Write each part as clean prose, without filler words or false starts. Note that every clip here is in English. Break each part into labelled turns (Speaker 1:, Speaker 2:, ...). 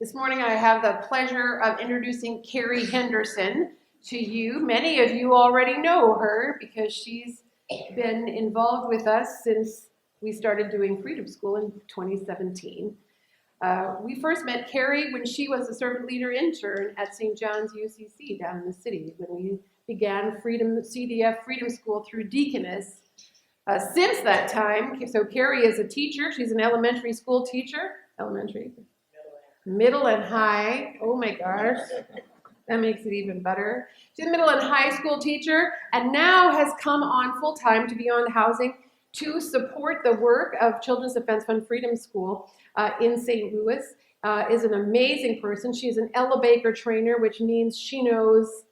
Speaker 1: This morning I have the pleasure of introducing Carrie Henderson to you. Many of you already know her because she's been involved with us since we started doing Freedom School in 2017. We first met Carrie when she was a servant leader intern at St. John's UCC down in the city when we began CDF Freedom School through Deaconess. Since that time, so Carrie is a teacher. She's an elementary school teacher. Middle and high. Oh my gosh. That makes it even better. She's a middle and high school teacher and now has come on full time to Beyond Housing to support the work of Children's Defense Fund Freedom School in St. Louis. Is an amazing person. She's an Ella Baker trainer, which means she knows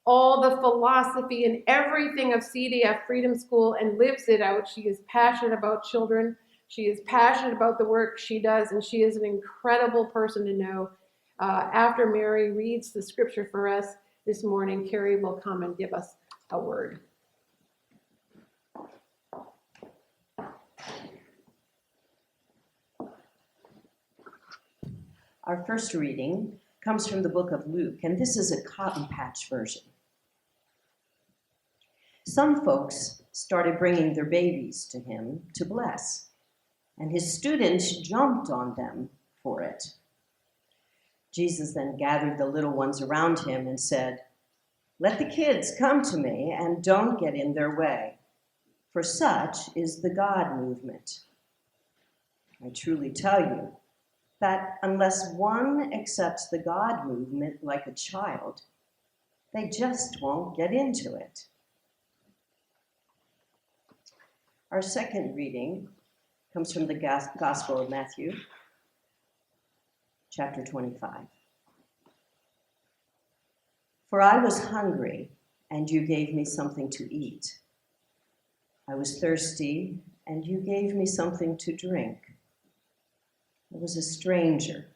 Speaker 1: all the philosophy and everything of CDF Freedom School and lives it out. She is passionate about children. She is passionate about the work she does, and she is an incredible person to know. After Mary reads the scripture for us this morning, Carrie will come and give us a word.
Speaker 2: Our first reading comes from the book of Luke, and this is a cotton patch version. Some folks started bringing their babies to him to bless, and his students jumped on them for it. Jesus then gathered the little ones around him and said, "Let the kids come to me and don't get in their way, for such is the God movement. I truly tell you that unless one accepts the God movement like a child, they just won't get into it." Our second reading comes from the Gospel of Matthew, chapter 25. "For I was hungry, and you gave me something to eat. I was thirsty, and you gave me something to drink. I was a stranger,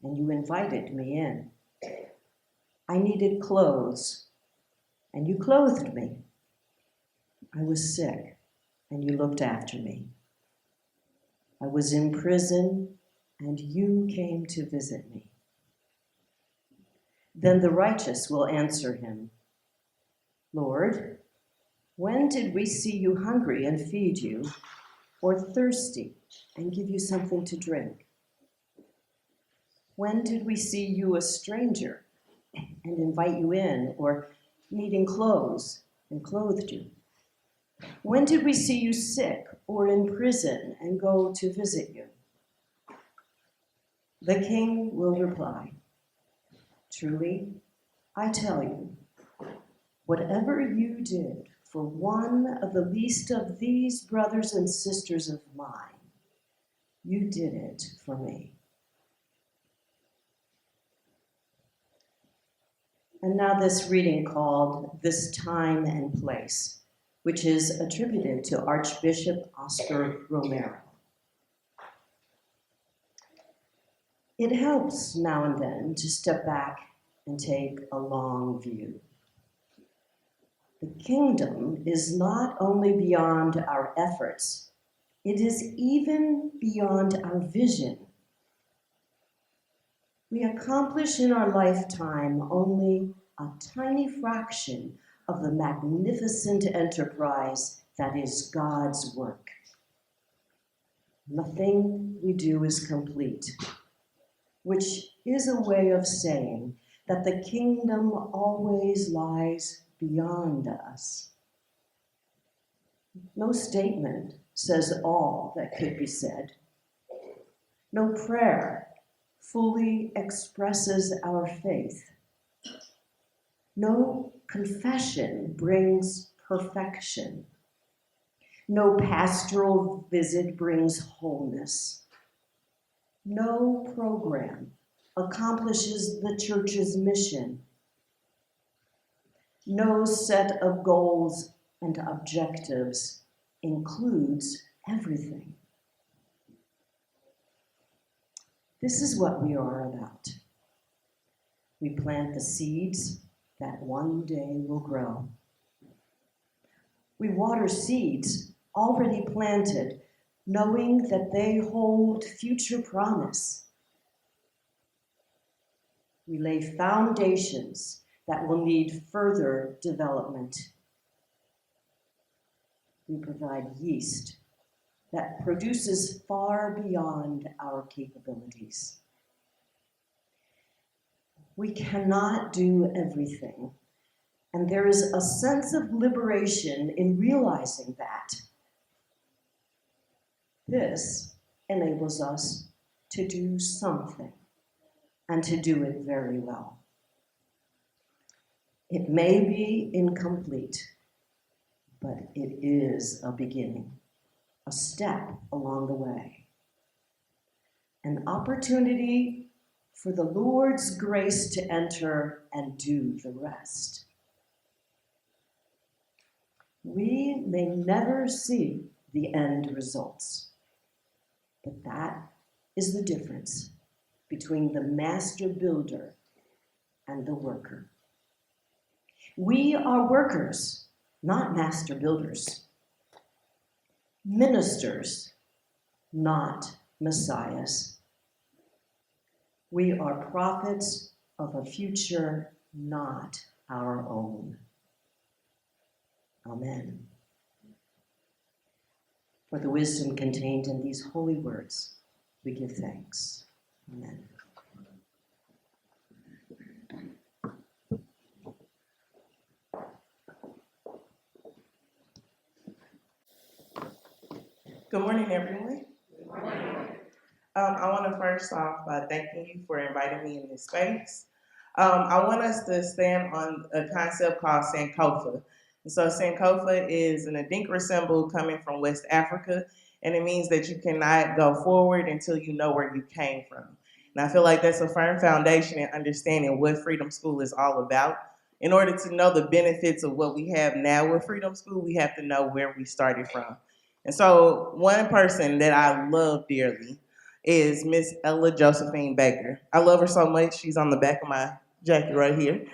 Speaker 2: and you invited me in. I needed clothes, and you clothed me. I was sick, and you looked after me. I was in prison, and you came to visit me." Then the righteous will answer him, "Lord, when did we see you hungry and feed you, or thirsty and give you something to drink? When did we see you a stranger and invite you in, or needing clothes and clothed you? When did we see you sick or in prison and go to visit you?" The king will reply, "Truly, I tell you, whatever you did for one of the least of these brothers and sisters of mine, you did it for me." And now this reading called "This Time and Place," which is attributed to Archbishop Oscar Romero. It helps now and then to step back and take a long view. The kingdom is not only beyond our efforts, it is even beyond our vision. We accomplish in our lifetime only a tiny fraction of the magnificent enterprise that is God's work. Nothing we do is complete, which is a way of saying that the kingdom always lies beyond us. No statement says all that could be said. No prayer fully expresses our faith. No confession brings perfection. No pastoral visit brings wholeness. No program accomplishes the church's mission. No set of goals and objectives includes everything. This is what we are about. We plant the seeds that one day will grow. We water seeds already planted, knowing that they hold future promise. We lay foundations that will need further development. We provide yeast that produces far beyond our capabilities. We cannot do everything, and there is a sense of liberation in realizing that. This enables us to do something, and to do it very well. It may be incomplete, but it is a beginning, a step along the way, an opportunity for the Lord's grace to enter and do the rest. We may never see the end results, but that is the difference between the master builder and the worker. We are workers, not master builders. Ministers, not messiahs. We are prophets of a future not our own. Amen. For the wisdom contained in these holy words, we give thanks. Amen.
Speaker 3: Good morning, everyone. Good morning. I want to first off thanking you for inviting me in this space. I want us to stand on a concept called Sankofa. And so Sankofa is an Adinkra symbol coming from West Africa, and it means that you cannot go forward until you know where you came from. And I feel like that's a firm foundation in understanding what Freedom School is all about. In order to know the benefits of what we have now with Freedom School, we have to know where we started from. And so one person that I love dearly is Miss Ella Josephine Baker. I love her so much, she's on the back of my jacket right here.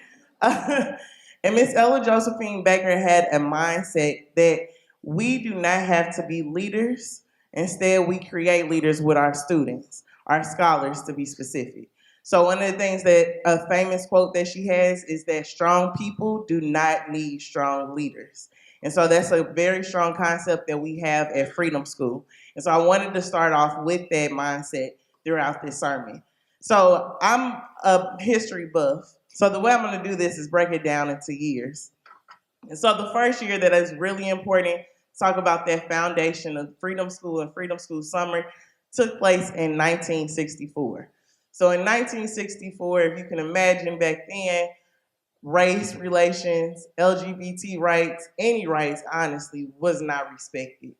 Speaker 3: And Miss Ella Josephine Baker had a mindset that we do not have to be leaders. Instead, we create leaders with our students, our scholars to be specific. So one of the things that a famous quote that she has is that strong people do not need strong leaders. And so that's a very strong concept that we have at Freedom School. And so I wanted to start off with that mindset throughout this sermon. So I'm a history buff. So the way I'm going to do this is break it down into years. And so the first year that is really important, talk about that foundation of Freedom School and Freedom School Summer, took place in 1964. So in 1964, if you can imagine back then, race relations, LGBT rights, any rights, honestly, was not respected.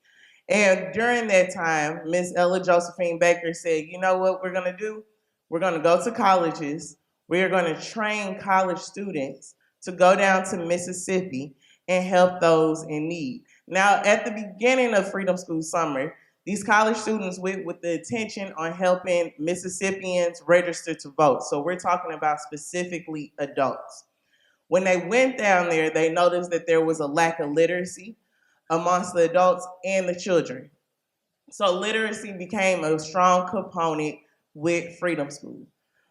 Speaker 3: And during that time, Miss Ella Josephine Baker said, you know what we're going to do? We're going to go to colleges. We're going to train college students to go down to Mississippi and help those in need. Now, at the beginning of Freedom School Summer, these college students went with the attention on helping Mississippians register to vote. So we're talking about specifically adults. When they went down there, they noticed that there was a lack of literacy amongst the adults and the children. So literacy became a strong component with Freedom School.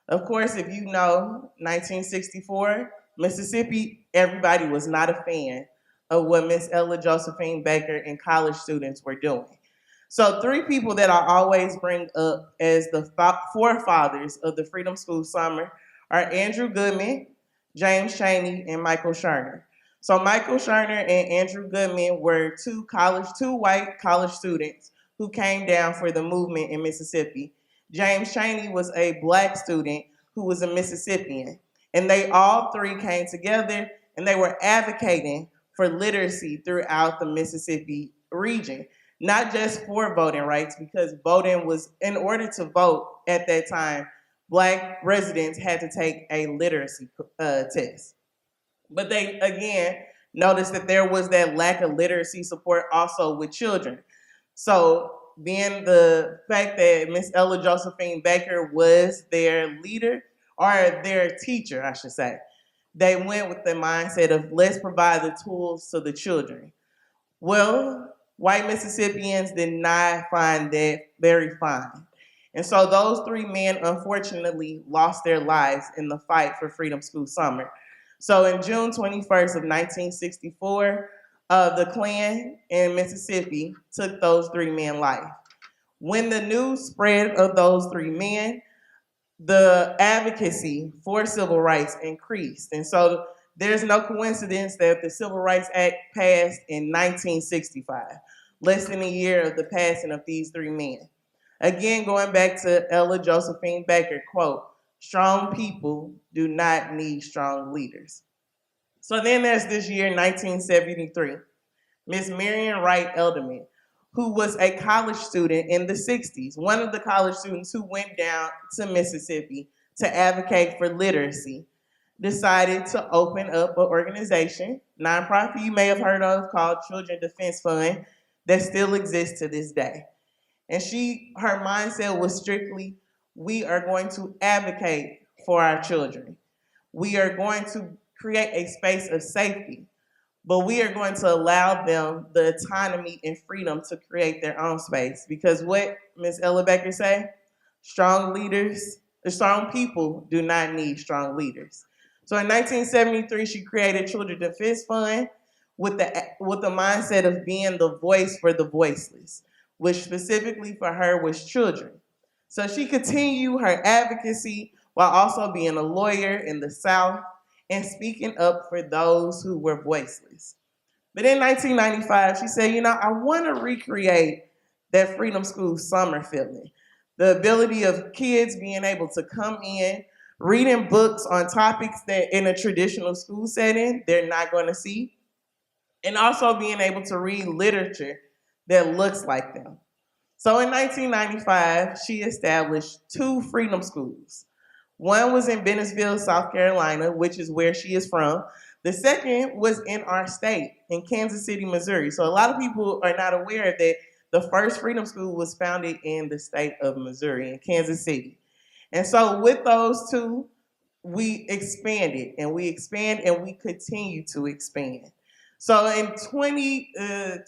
Speaker 3: Of course, if you know 1964, Mississippi, everybody was not a fan of what Miss Ella Josephine Baker and college students were doing. So 3 people that I always bring up as the forefathers of the Freedom School Summer are Andrew Goodman, James Chaney, and Michael Sherner. So Michael Sherner and Andrew Goodman were two white college students who came down for the movement in Mississippi. James Chaney was a black student who was a Mississippian. And they all 3 came together and they were advocating for literacy throughout the Mississippi region. Not just for voting rights, because voting was, in order to vote at that time, Black residents had to take a literacy test. But they, again, noticed that there was that lack of literacy support also with children. So being the fact that Miss Ella Josephine Baker was their leader, or their teacher, I should say, they went with the mindset of let's provide the tools to the children. Well, white Mississippians did not find that very fine. And so those three men unfortunately lost their lives in the fight for Freedom School Summer. So in June 21st of 1964, the Klan in Mississippi took those three men's life. When the news spread of those three men, the advocacy for civil rights increased. And so there's no coincidence that the Civil Rights Act passed in 1965, less than a year of the passing of these three men. Again, going back to Ella Josephine Baker, quote, "Strong people do not need strong leaders." So then there's this year, 1973, Miss Marian Wright Elderman, who was a college student in the 60s, one of the college students who went down to Mississippi to advocate for literacy, decided to open up an organization, nonprofit you may have heard of, called Children Defense Fund, that still exists to this day. And her mindset was strictly, we are going to advocate for our children. We are going to create a space of safety, but we are going to allow them the autonomy and freedom to create their own space. Because what Ms. Ella Baker say, strong people do not need strong leaders. So in 1973, she created Children Defense Fund with the mindset of being the voice for the voiceless, which specifically for her was children. So she continued her advocacy while also being a lawyer in the South and speaking up for those who were voiceless. But in 1995, she said, I want to recreate that Freedom School summer feeling. The ability of kids being able to come in, reading books on topics that in a traditional school setting they're not going to see, and also being able to read literature that looks like them. So in 1995, she established 2 Freedom Schools. One was in Bennettsville, South Carolina, which is where she is from. The second was in our state, in Kansas City, Missouri. So a lot of people are not aware that the first Freedom School was founded in the state of Missouri, in Kansas City. And so with those 2, we expanded, and we expand, and we continue to expand. So in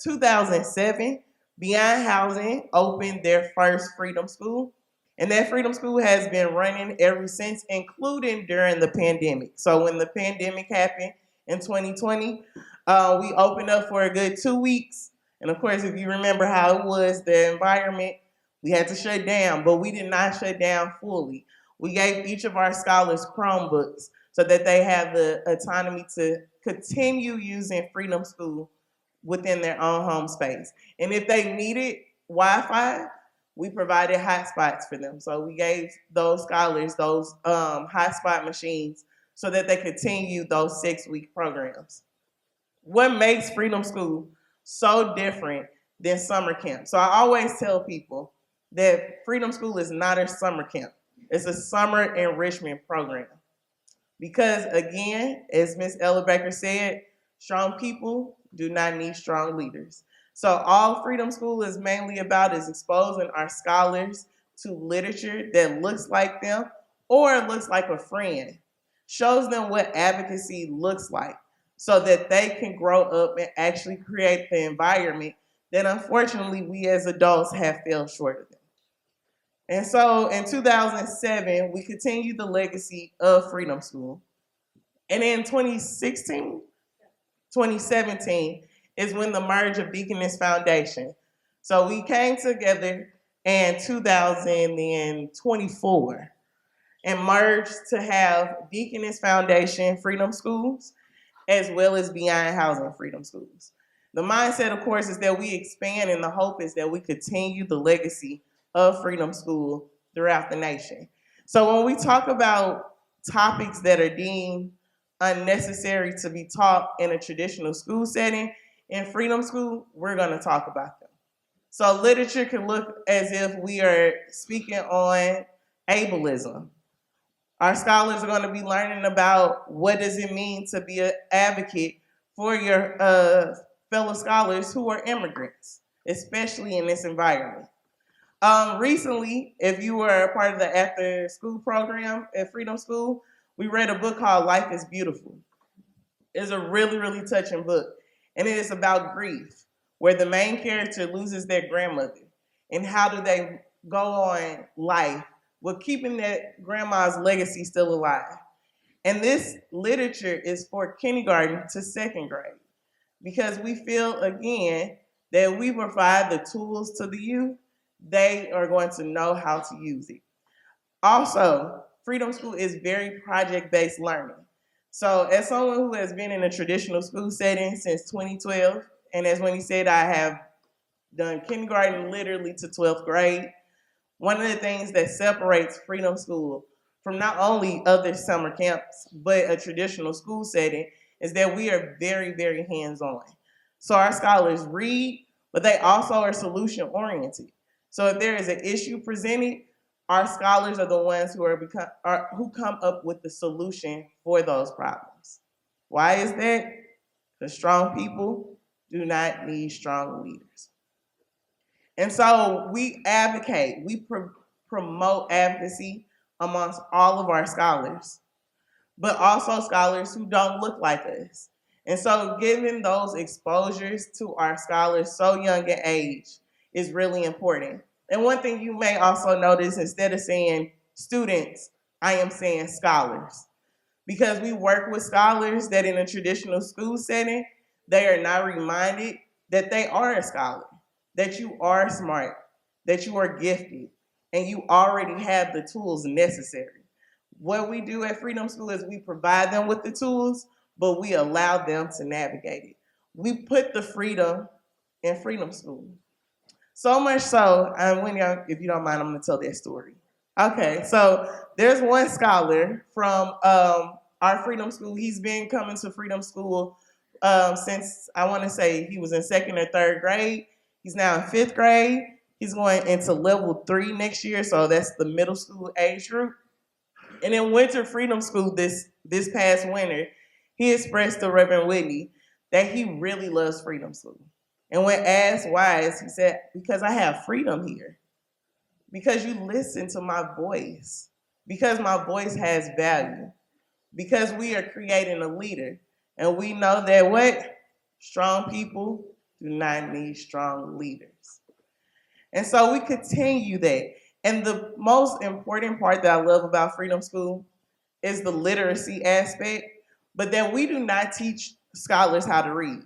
Speaker 3: 2007, Beyond Housing opened their first Freedom School. And that Freedom School has been running ever since, including during the pandemic. So when the pandemic happened in 2020, we opened up for a good 2 weeks. And of course, if you remember how it was, the environment, we had to shut down, but we did not shut down fully. We gave each of our scholars Chromebooks so that they have the autonomy to continue using Freedom School within their own home space. And if they needed Wi-Fi, we provided hotspots for them. So we gave those scholars those hotspot machines so that they continue those 6-week programs. What makes Freedom School so different than summer camp? So I always tell people that Freedom School is not a summer camp. It's a summer enrichment program. Because again, as Ms. Ella Baker said, strong people do not need strong leaders. So all Freedom School is mainly about is exposing our scholars to literature that looks like them or looks like a friend, shows them what advocacy looks like so that they can grow up and actually create the environment that unfortunately we as adults have fell short of them. And so in 2007, we continued the legacy of Freedom School. And in 2017 is when the merge of Deaconess Foundation. So we came together in 2024 and merged to have Deaconess Foundation Freedom Schools as well as Beyond Housing Freedom Schools. The mindset, of course, is that we expand, and the hope is that we continue the legacy of Freedom School throughout the nation. So when we talk about topics that are deemed unnecessary to be taught in a traditional school setting, in Freedom School, we're going to talk about them. So literature can look as if we are speaking on ableism. Our scholars are going to be learning about what does it mean to be an advocate for your fellow scholars who are immigrants, especially in this environment. Recently, if you were a part of the after school program at Freedom School, we read a book called Life is Beautiful. It's a really, really touching book. And it is about grief, where the main character loses their grandmother. And how do they go on life with keeping that grandma's legacy still alive. And this literature is for kindergarten to second grade because we feel, again, that we provide the tools to the youth, they are going to know how to use it. Also, Freedom School is very project-based learning. So as someone who has been in a traditional school setting since 2012, and as when he said, I have done kindergarten literally to 12th grade, one of the things that separates Freedom School from not only other summer camps, but a traditional school setting is that we are very, very hands-on. So our scholars read, but they also are solution-oriented. So if there is an issue presented, our scholars are the ones who come up with the solution for those problems. Why is that? Because strong people do not need strong leaders. And so we advocate, we promote advocacy amongst all of our scholars, but also scholars who don't look like us. And so giving those exposures to our scholars so young at age is really important. And one thing you may also notice, instead of saying students, I am saying scholars. Because we work with scholars that in a traditional school setting, they are not reminded that they are a scholar, that you are smart, that you are gifted, and you already have the tools necessary. What we do at Freedom School is we provide them with the tools, but we allow them to navigate it. We put the freedom in Freedom School. So much so, if you don't mind, I'm gonna tell that story. Okay, so there's one scholar from our Freedom School. He's been coming to Freedom School since, I wanna say he was in 2nd or 3rd grade. He's now in 5th grade. He's going into level 3 next year, so that's the middle school age group. And in Winter Freedom School this past winter, he expressed to Reverend Whitney that he really loves Freedom School. And when asked why, he said, because I have freedom here. Because you listen to my voice. Because my voice has value. Because we are creating a leader. And we know that what? Strong people do not need strong leaders. And so we continue that. And the most important part that I love about Freedom School is the literacy aspect, but that we do not teach scholars how to read.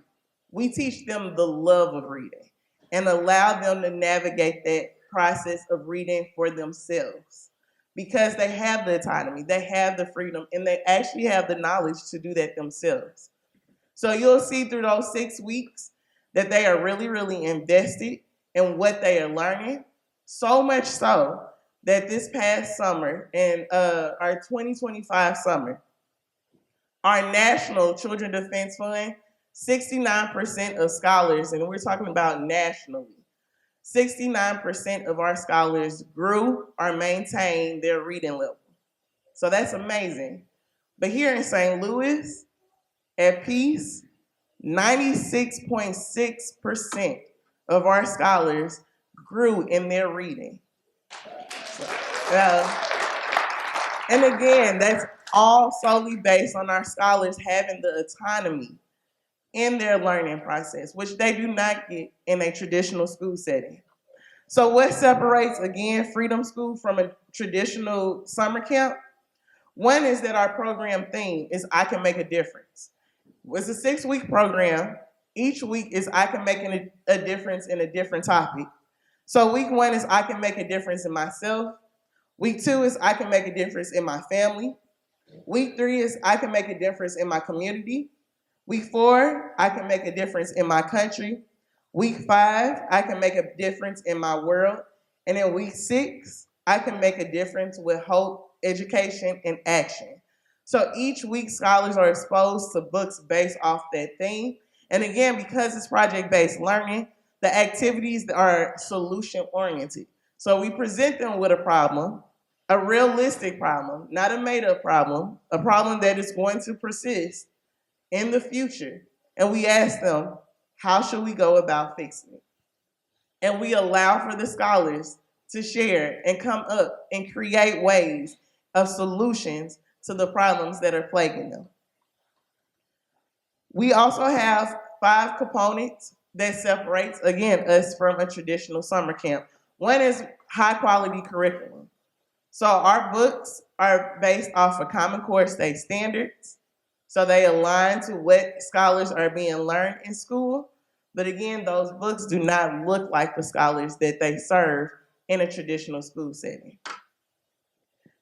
Speaker 3: We teach them the love of reading and allow them to navigate that process of reading for themselves because they have the autonomy, they have the freedom, and they actually have the knowledge to do that themselves. So you'll see through those 6 weeks that they are really, really invested in what they are learning, so much so that this past summer, in our 2025 summer, our National Children Defense Fund, 69% of scholars, and we're talking about nationally, 69% of our scholars grew or maintained their reading level. So that's amazing. But here in St. Louis, at Peace, 96.6% of our scholars grew in their reading. And again, that's all solely based on our scholars having the autonomy in their learning process, which they do not get in a traditional school setting. So what separates, again, Freedom School from a traditional summer camp? One is that our program theme is I Can Make a Difference. It's a 6-week program. Each week is I can make a difference in a different topic. So week 1 is I can make a difference in myself. Week 2 is I can make a difference in my family. Week 3 is I can make a difference in my community. Week 4, I can make a difference in my country. Week 5, I can make a difference in my world. And then week 6, I can make a difference with hope, education, and action. So each week, scholars are exposed to books based off that theme. And again, because it's project-based learning, the activities are solution-oriented. So we present them with a problem, a realistic problem, not a made-up problem, a problem that is going to persist in the future. And we ask them, how should we go about fixing it? And we allow for the scholars to share and come up and create ways of solutions to the problems that are plaguing them. We also have 5 components that separates, again, us from a traditional summer camp. One is high quality curriculum. So our books are based off of Common Core state standards. So they align to what scholars are being learned in school. But again, those books do not look like the scholars that they serve in a traditional school setting.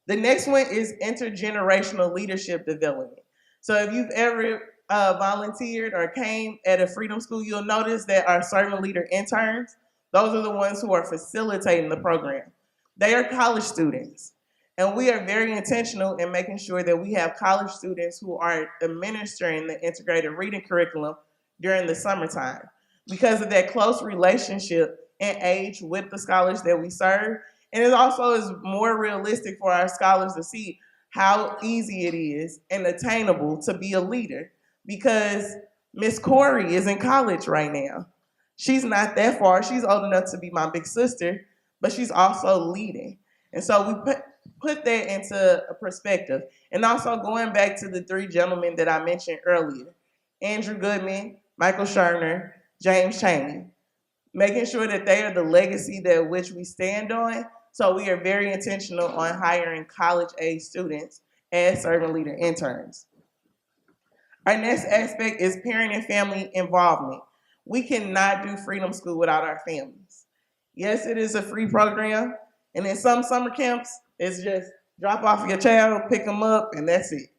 Speaker 3: The next one is intergenerational leadership development. So if you've ever volunteered or came at a Freedom School, you'll notice that our servant leader interns, those are the ones who are facilitating the program. They are college students. And we are very intentional in making sure that we have college students who are administering the integrated reading curriculum during the summertime. Because of that close relationship and age with the scholars that we serve, and it also is more realistic for our scholars to see how easy it is and attainable to be a leader. Because Miss Corey is in college right now. She's not that far. She's old enough to be my big sister, but she's also leading. And so we put that into a perspective. And also going back to the three gentlemen that I mentioned earlier, Andrew Goodman, Michael Sherner, James Chaney, making sure that they are the legacy that which we stand on. So we are very intentional on hiring college-age students as servant leader interns. Our next aspect is parent and family involvement. We cannot do Freedom School without our families. Yes, it is a free program, and in some summer camps, it's just drop off your child, pick them up, and that's it.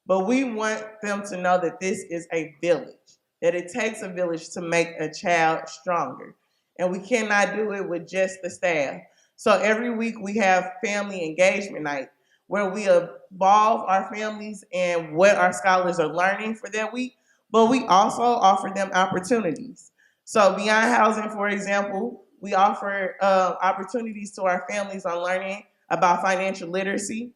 Speaker 3: But we want them to know that this is a village, that it takes a village to make a child stronger. And we cannot do it with just the staff. So every week we have family engagement night where we involve our families and what our scholars are learning for that week, but we also offer them opportunities. So Beyond Housing, for example, we offer opportunities to our families on learning about financial literacy,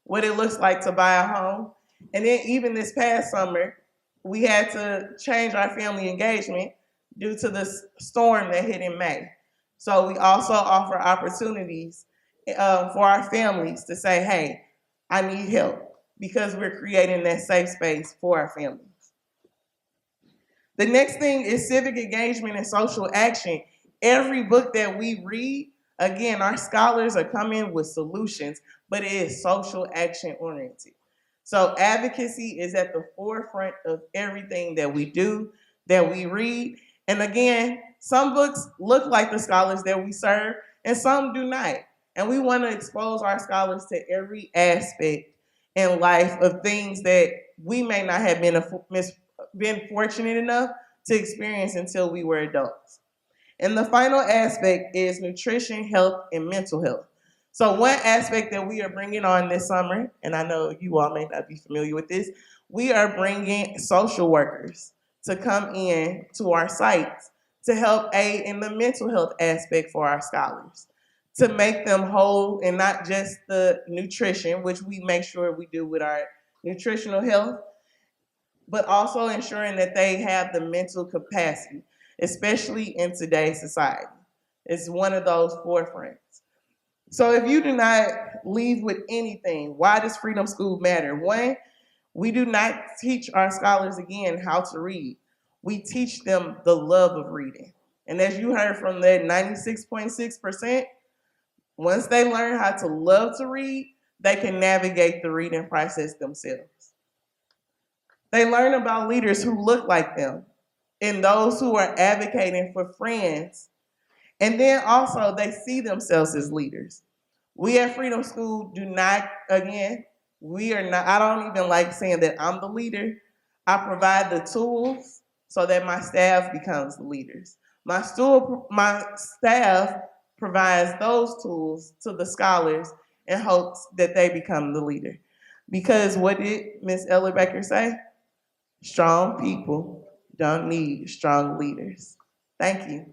Speaker 3: what it looks like to buy a home. And then even this past summer, we had to change our family engagement due to the storm that hit in May. So we also offer opportunities for our families to say, hey, I need help, because we're creating that safe space for our families. The next thing is civic engagement and social action. Every book that we read, again, our scholars are coming with solutions, but it is social action oriented. So advocacy is at the forefront of everything that we do, that we read. And again, some books look like the scholars that we serve, and some do not. And we want to expose our scholars to every aspect in life of things that we may not have been fortunate enough to experience until we were adults. And the final aspect is nutrition, health, and mental health. So one aspect that we are bringing on this summer, and I know you all may not be familiar with this, we are bringing social workers to come in to our sites to help aid in the mental health aspect for our scholars, to make them whole, and not just the nutrition, which we make sure we do with our nutritional health, but also ensuring that they have the mental capacity, especially in today's society. It's one of those forefronts. So if you do not leave with anything, why does Freedom School matter? One, we do not teach our scholars, again, how to read. We teach them the love of reading. And as you heard from that 96.6%, once they learn how to love to read, they can navigate the reading process themselves. They learn about leaders who look like them and those who are advocating for friends. And then also they see themselves as leaders. We at Freedom School do not, again, we are not, I don't even like saying that I'm the leader. I provide the tools so that my staff becomes the leaders. My staff provides those tools to the scholars in hopes that they become the leader. Because what did Ms. Ellerbecker say? Strong people don't need strong leaders. Thank you.